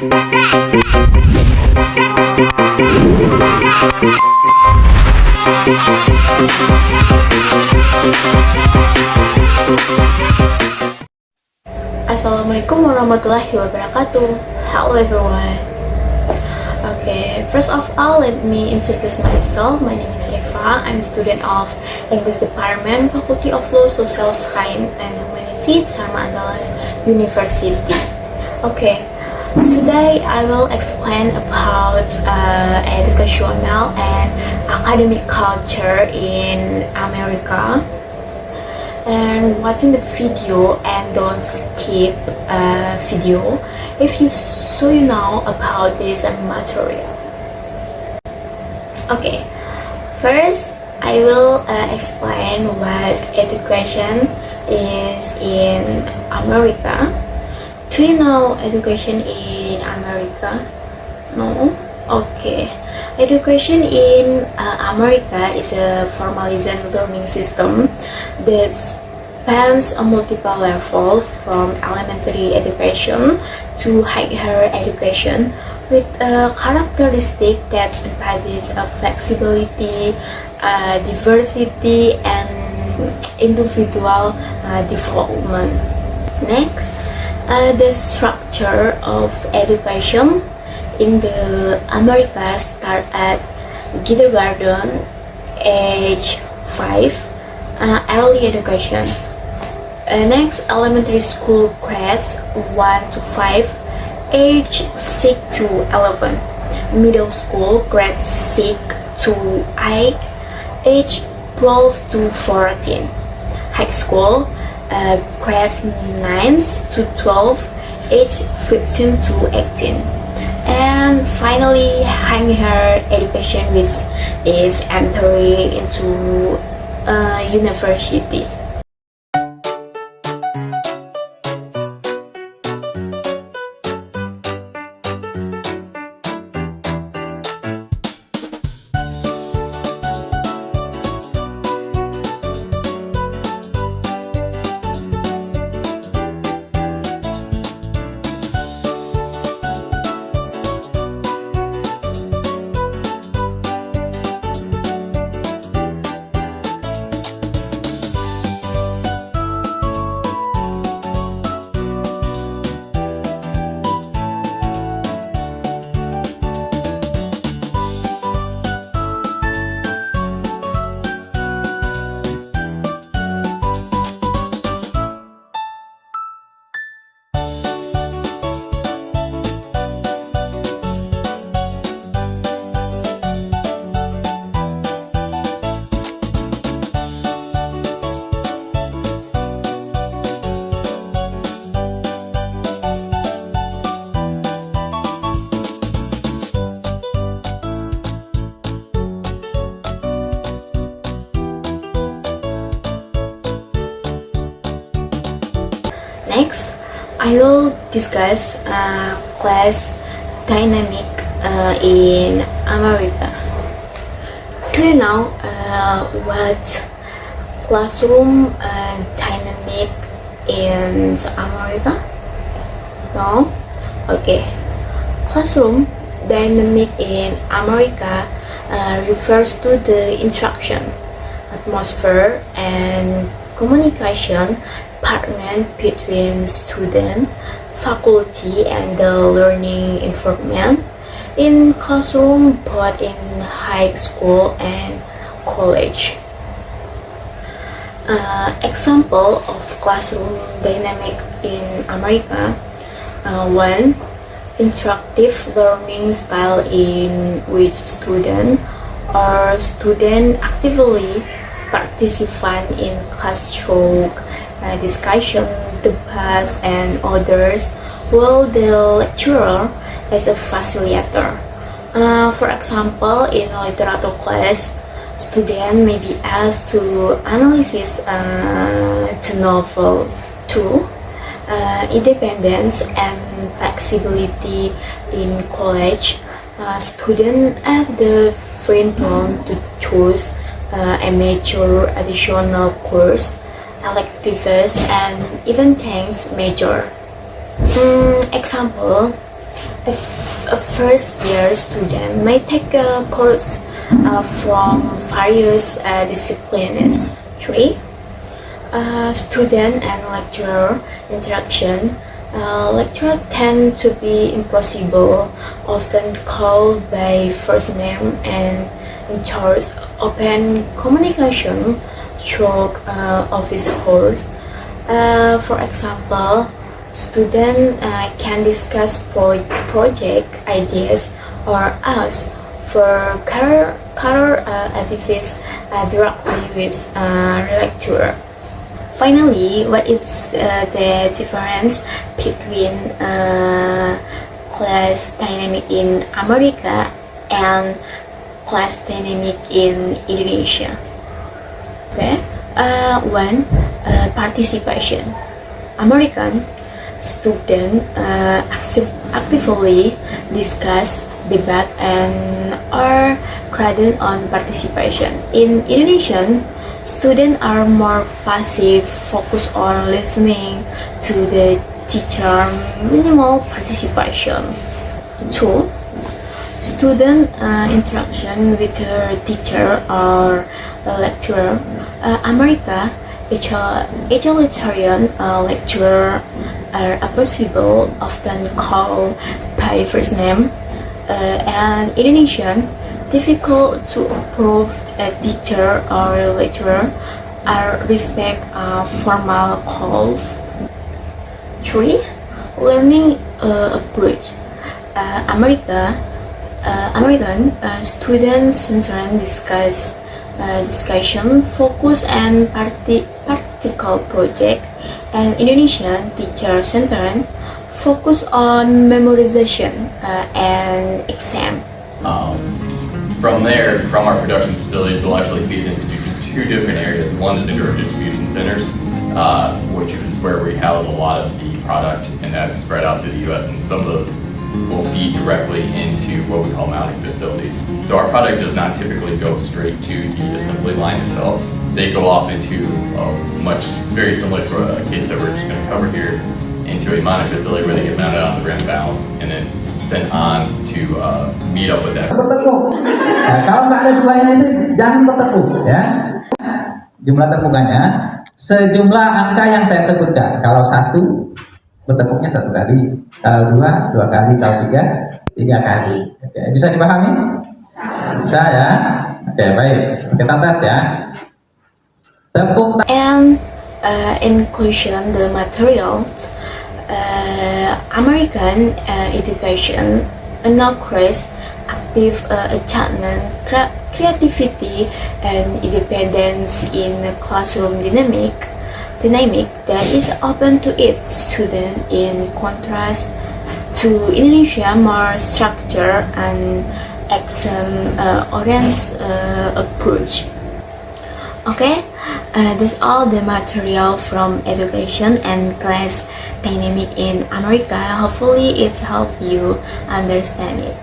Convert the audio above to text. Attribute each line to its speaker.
Speaker 1: Assalamualaikum warahmatullahi wabarakatuh. Hello everyone. Okay, first of all, let me introduce myself. My name is Eva. I'm a student of English Department, Faculty of Law, Social Science and Humanities, Dharma Andalas University. Okay, today I will explain about educational and academic culture in America. And watching the video, and don't skip video if you know about this material. Okay, first I will explain what education is in America. Do you know education in America? No? Okay. Education in America is a formalized learning system that spans a multiple levels from elementary education to higher education, with a characteristic that emphasizes flexibility, diversity, and individual development. Next, the structure of education in the Americas start at kindergarten, age 5, early education. Next, elementary school grades 1 to 5, age 6 to 11. Middle school grades 6 to 8, age 12 to 14. High school grades 9 to 12, age 15 to 18. And finally, higher education, which is entering into university. Next, I will discuss class dynamic in America. Do you know what classroom dynamic in America? No? Okay. Classroom dynamic in America refers to the interaction, atmosphere, and communication partner between student, faculty, and the learning environment in classroom, both in high school and college. Example of classroom dynamic in America: 1. Interactive learning style in which student actively participate in classroom discussion, debates, and others, while the lecturer as a facilitator. For example, in a literature class, students may be asked to analyze the novels. 2. Independence and flexibility in college. Students have the freedom to choose a major, additional course, electives, and even things major. Example, A first year student may take a course from various disciplines. 3. Student and lecturer interaction. Lecturers tend to be impossible, often called by first name, and ensures open communication through office hours. For example, students can discuss project ideas or ask for career advice directly with lecturer. Finally, what is the difference between class dynamic in America and class dynamic in Indonesia? Okay. One, participation. American students actively discuss, debate, and are graded on participation. In Indonesian, students are more passive, focused on listening to the teacher, minimal participation. 2. Student interaction with a teacher or a lecturer. America, egalitarian lecturer are approachable, often called by first name, and Indonesian, difficult to approve a teacher or lecturer are respect formal calls. 3. Learning approach. American students centered discussion, focus, and practical project, and Indonesian teacher centered focus on memorization and exam.
Speaker 2: From there, from our production facilities, we'll actually feed into two different areas. One is into our distribution centers, which is where we house a lot of the product, and that's spread out to the U.S. And some of those will feed directly into what we call mounting facilities. So our product does not typically go straight to the assembly line itself. They go off into very similar to a case that we're just going to cover here, into a mounting facility where they get mounted on the rim balance and then sent on to meet up with that.
Speaker 3: Bertepuk. Nah, kalau nggak ada duanya itu jangan bertepuk, ya. Jumlah tepukannya sejumlah angka yang saya sebutkan. Kalau 1 bertepuknya 1 kali, kalau 2 kali, kalau 3 kali. Oke, bisa dipahami? Bisa ya. Oke, baik. Kita tes ya. Tepuk.
Speaker 1: And inclusion the materials. American education encourages active adjustment, creativity, and independence in the classroom dynamic that is open to its student, in contrast to Indonesia more structure and exam-oriented approach. Okay, that's all the material from education and class dynamic in America. Hopefully it's helped you understand it.